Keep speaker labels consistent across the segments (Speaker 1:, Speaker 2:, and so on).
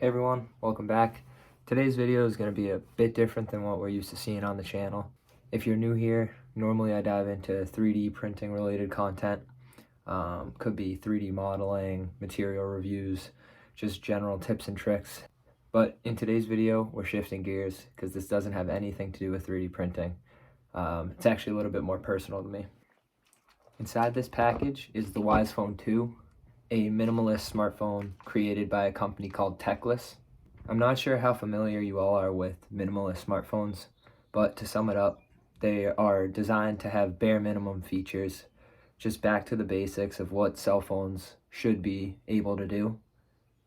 Speaker 1: Hey everyone, welcome back. Today's video is going to be a bit different than what we're used to seeing on the channel. If you're new here, normally I dive into 3D printing related content. Could be 3D modeling, material reviews, just general tips and tricks. But in today's video, we're shifting gears because this doesn't have anything to do with 3D printing. It's actually a little bit more personal to me. Inside this package is the WisePhone 2, a minimalist smartphone created by a company called Techless. I'm not sure how familiar you all are with minimalist smartphones, but to sum it up, they are designed to have bare minimum features, just back to the basics of what cell phones should be able to do.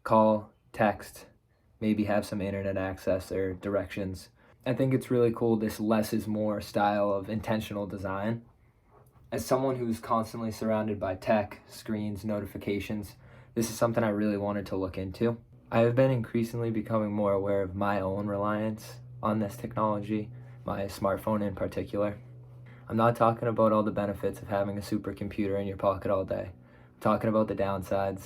Speaker 1: Call, text, maybe have some internet access or directions. I think it's really cool, this less is more style of intentional design. As someone who's constantly surrounded by tech, screens, notifications, this is something I really wanted to look into. I have been increasingly becoming more aware of my own reliance on this technology, my smartphone in particular. I'm not talking about all the benefits of having a supercomputer in your pocket all day. I'm talking about the downsides,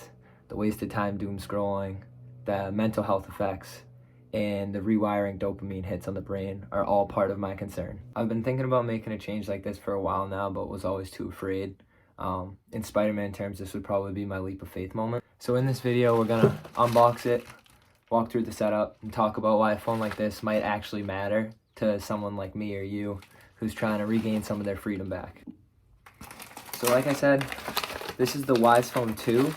Speaker 1: the wasted time doom scrolling, the mental health effects, and the rewiring dopamine hits on the brain are all part of my concern. I've been thinking about making a change like this for a while now, but was always too afraid. In Spider-Man terms, this would probably be my leap of faith moment. So in this video, we're gonna unbox it, walk through the setup, and talk about why a phone like this might actually matter to someone like me or you who's trying to regain some of their freedom back. So like I said, this is the WisePhone 2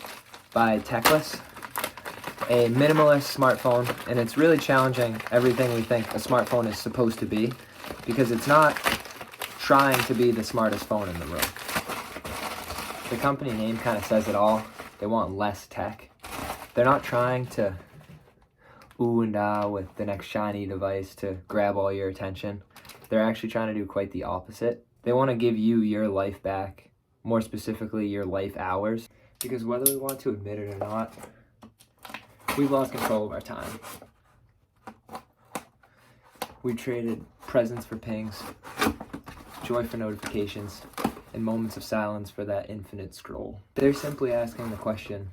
Speaker 1: by Techless. A minimalist smartphone, and it's really challenging everything we think a smartphone is supposed to be, because it's not trying to be the smartest phone in the room. The company name kind of says it all. They want less tech. They're not trying to ooh and ah with the next shiny device to grab all your attention. They're actually trying to do quite the opposite. They want to give you your life back, more specifically your life hours, because whether we want to admit it or not, we've lost control of our time. We traded presents for pings, joy for notifications, and moments of silence for that infinite scroll. They're simply asking the question,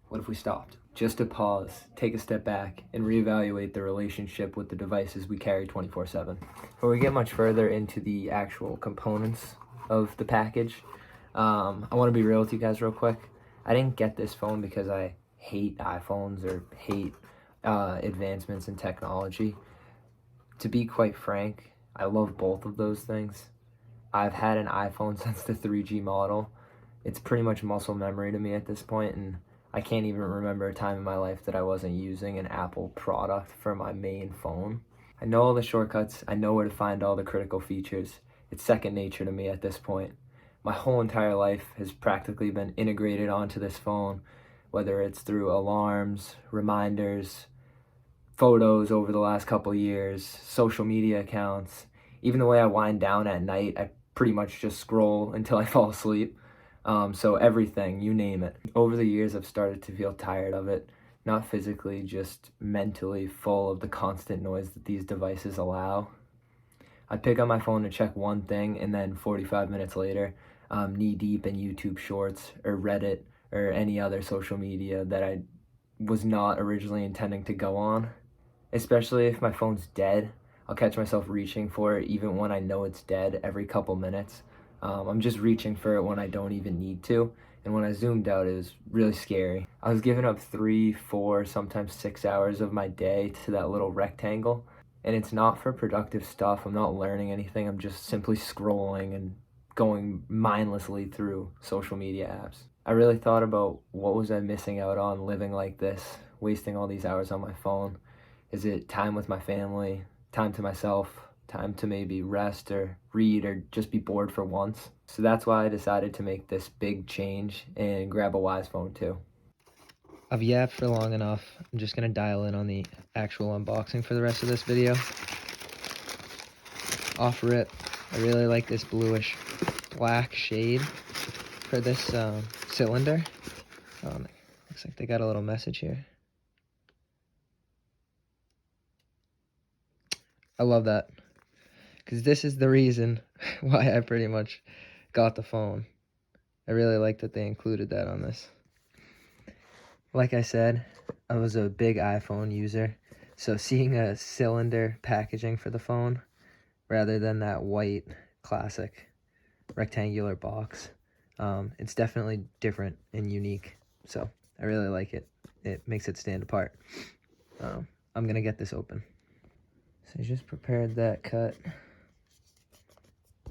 Speaker 1: what if we stopped? Just to pause, take a step back, and reevaluate the relationship with the devices we carry 24/7. Before we get much further into the actual components of the package, I want to be real with you guys real quick. I didn't get this phone because I hate iPhones or hate advancements in technology. To be quite frank, I love both of those things. I've had an iPhone since the 3G model. It's pretty much muscle memory to me at this point, and I can't even remember a time in my life that I wasn't using an Apple product for my main phone. I know all the shortcuts, I know where to find all the critical features. It's second nature to me at this point. My whole entire life has practically been integrated onto this phone, whether it's through alarms, reminders, photos over the last couple years, social media accounts. Even the way I wind down at night, I pretty much just scroll until I fall asleep. So everything, you name it. Over the years, I've started to feel tired of it, not physically, just mentally full of the constant noise that these devices allow. I'd pick up my phone to check one thing, and then 45 minutes later, knee deep in YouTube Shorts or Reddit or any other social media that I was not originally intending to go on. Especially if my phone's dead, I'll catch myself reaching for it even when I know it's dead every couple minutes. I'm just reaching for it when I don't even need to, and when I zoomed out, it was really scary. I was giving up 3, 4, sometimes 6 hours of my day to that little rectangle, and it's not for productive stuff. I'm not learning anything. I'm just simply scrolling and going mindlessly through social media apps. I really thought about what was I missing out on living like this, wasting all these hours on my phone. Is it time with my family, time to myself, time to maybe rest or read or just be bored for once? So that's why I decided to make this big change and grab a WisePhone 2. I've yapped for long enough. I'm just going to dial in on the actual unboxing for the rest of this video. Off rip, I really like this bluish black shade for this cylinder. Looks like they got a little message here. I love that, because this is the reason why I pretty much got the phone. I really like that they included that on this. Like I said, I was a big iPhone user, so seeing a cylinder packaging for the phone rather than that white classic rectangular box, it's definitely different and unique. So I really like it. It makes it stand apart. I'm gonna get this open. So I just prepared that cut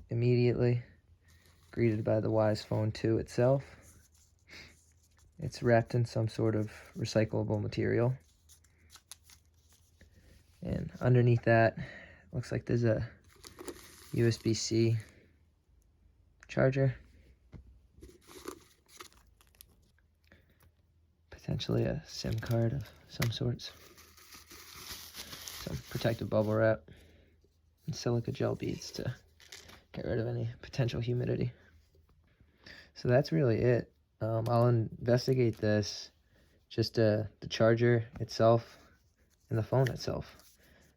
Speaker 1: immediately, greeted by the WisePhone 2 itself. It's wrapped in some sort of recyclable material. And underneath that, looks like there's a USB-C charger. Potentially a SIM card of some sorts. Some protective bubble wrap. And silica gel beads to get rid of any potential humidity. So that's really it. I'll investigate this, just the charger itself and the phone itself.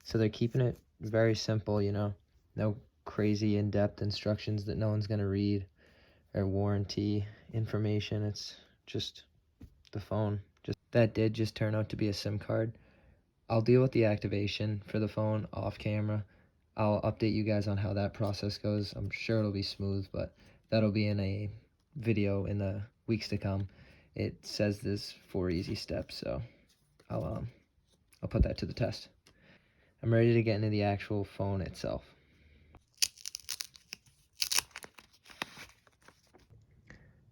Speaker 1: So they're keeping it very simple, you know, no crazy in-depth instructions that no one's going to read or warranty information. It's just the phone. That did just turn out to be a SIM card. I'll deal with the activation for the phone off camera. I'll update you guys on how that process goes. I'm sure it'll be smooth, but that'll be in a video in the weeks to come. It says there's 4 easy steps, so I'll put that to the test. I'm ready to get into the actual phone itself.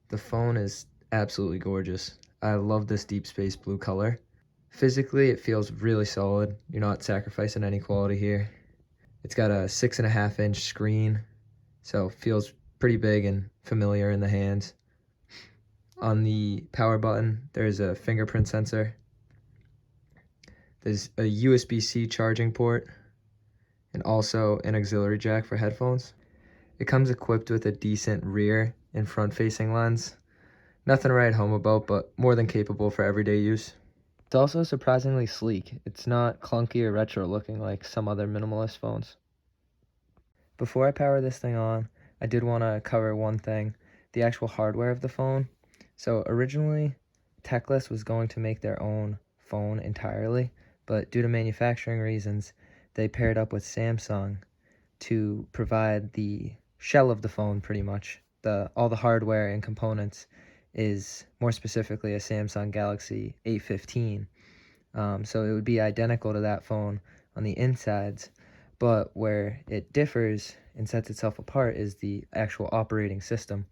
Speaker 1: The phone is absolutely gorgeous. I love this deep space blue color. Physically, it feels really solid. You're not sacrificing any quality here. It's got a 6.5-inch screen, so it feels pretty big and familiar in the hands. On the power button, there's a fingerprint sensor. There's a USB-C charging port and also an auxiliary jack for headphones. It comes equipped with a decent rear and front-facing lens. Nothing to write home about, but more than capable for everyday use. It's also surprisingly sleek. It's not clunky or retro looking like some other minimalist phones. Before I power this thing on, I did want to cover one thing, the actual hardware of the phone. So originally, Techless was going to make their own phone entirely, but due to manufacturing reasons, they paired up with Samsung to provide the shell of the phone pretty much. All the hardware and components is more specifically a Samsung Galaxy A15. So it would be identical to that phone on the insides, but where it differs and sets itself apart is the actual operating system.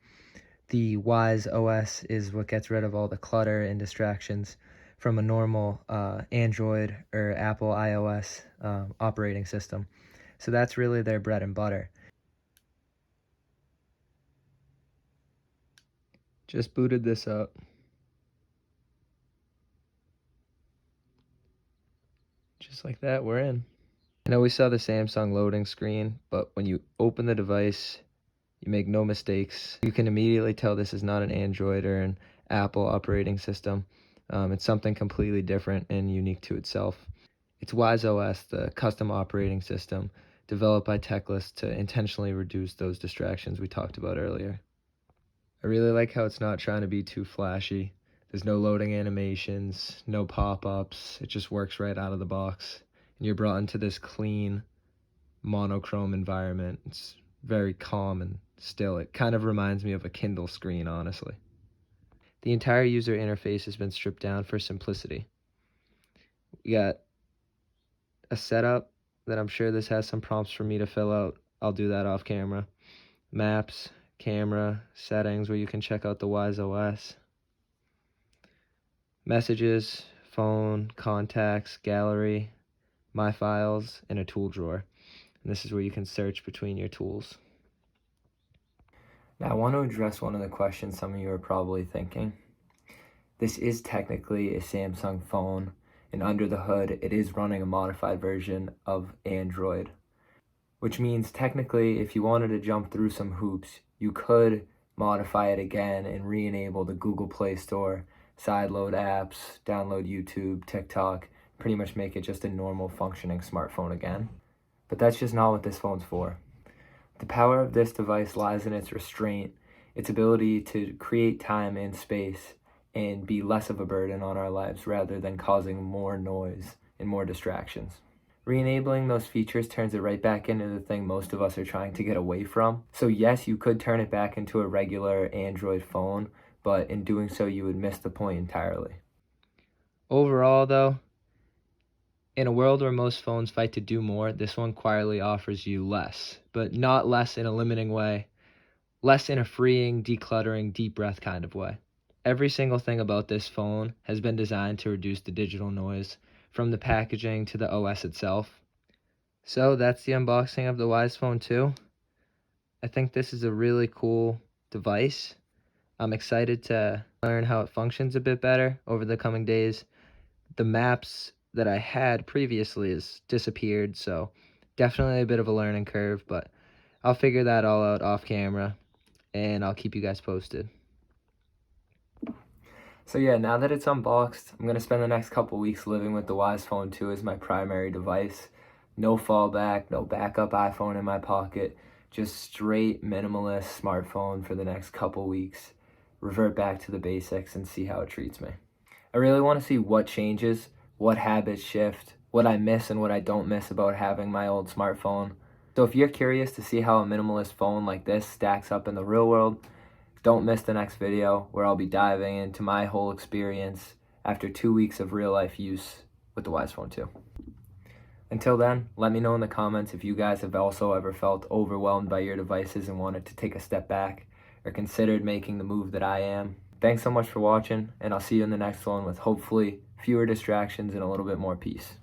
Speaker 1: The Wise OS is what gets rid of all the clutter and distractions from a normal Android or Apple iOS operating system. So that's really their bread and butter. Just booted this up. Just like that, we're in. I know we saw the Samsung loading screen, but when you open the device, you make no mistakes. You can immediately tell this is not an Android or an Apple operating system. It's something completely different and unique to itself. It's WiseOS, the custom operating system developed by Techless to intentionally reduce those distractions we talked about earlier. I really like how it's not trying to be too flashy. There's no loading animations, no pop-ups. It just works right out of the box. And you're brought into this clean, monochrome environment. It's very calm and still. It kind of reminds me of a Kindle screen, honestly. The entire user interface has been stripped down for simplicity. We got a setup that I'm sure this has some prompts for me to fill out. I'll do that off camera. Maps, camera, settings where you can check out the WiseOS. Messages, phone, contacts, gallery, my files, and a tool drawer. And this is where you can search between your tools. Now I want to address one of the questions some of you are probably thinking. This is technically a Samsung phone, and under the hood it is running a modified version of Android, which means technically if you wanted to jump through some hoops, you could modify it again and re-enable the Google Play Store, sideload apps, download YouTube, TikTok, pretty much make it just a normal functioning smartphone again. But that's just not what this phone's for. The power of this device lies in its restraint, its ability to create time and space and be less of a burden on our lives rather than causing more noise and more distractions. Re-enabling those features turns it right back into the thing most of us are trying to get away from. So yes, you could turn it back into a regular Android phone, but in doing so, you would miss the point entirely. Overall, though, in a world where most phones fight to do more, this one quietly offers you less, but not less in a limiting way, less in a freeing, decluttering, deep breath kind of way. Every single thing about this phone has been designed to reduce the digital noise, from the packaging to the OS itself. So that's the unboxing of the WisePhone 2. I think this is a really cool device. I'm excited to learn how it functions a bit better over the coming days. The maps that I had previously has disappeared, so definitely a bit of a learning curve, but I'll figure that all out off camera, and I'll keep you guys posted. So yeah, now that it's unboxed, I'm going to spend the next couple weeks living with the WisePhone 2 as my primary device. No fallback, no backup iPhone in my pocket, just straight minimalist smartphone for the next couple weeks. Revert back to the basics and see how it treats me. I really want to see what changes, what habits shift, what I miss and what I don't miss about having my old smartphone. So if you're curious to see how a minimalist phone like this stacks up in the real world, don't miss the next video where I'll be diving into my whole experience after 2 weeks of real life use with the WisePhone 2. Until then, let me know in the comments if you guys have also ever felt overwhelmed by your devices and wanted to take a step back or considered making the move that I am. Thanks so much for watching, and I'll see you in the next one with hopefully fewer distractions and a little bit more peace.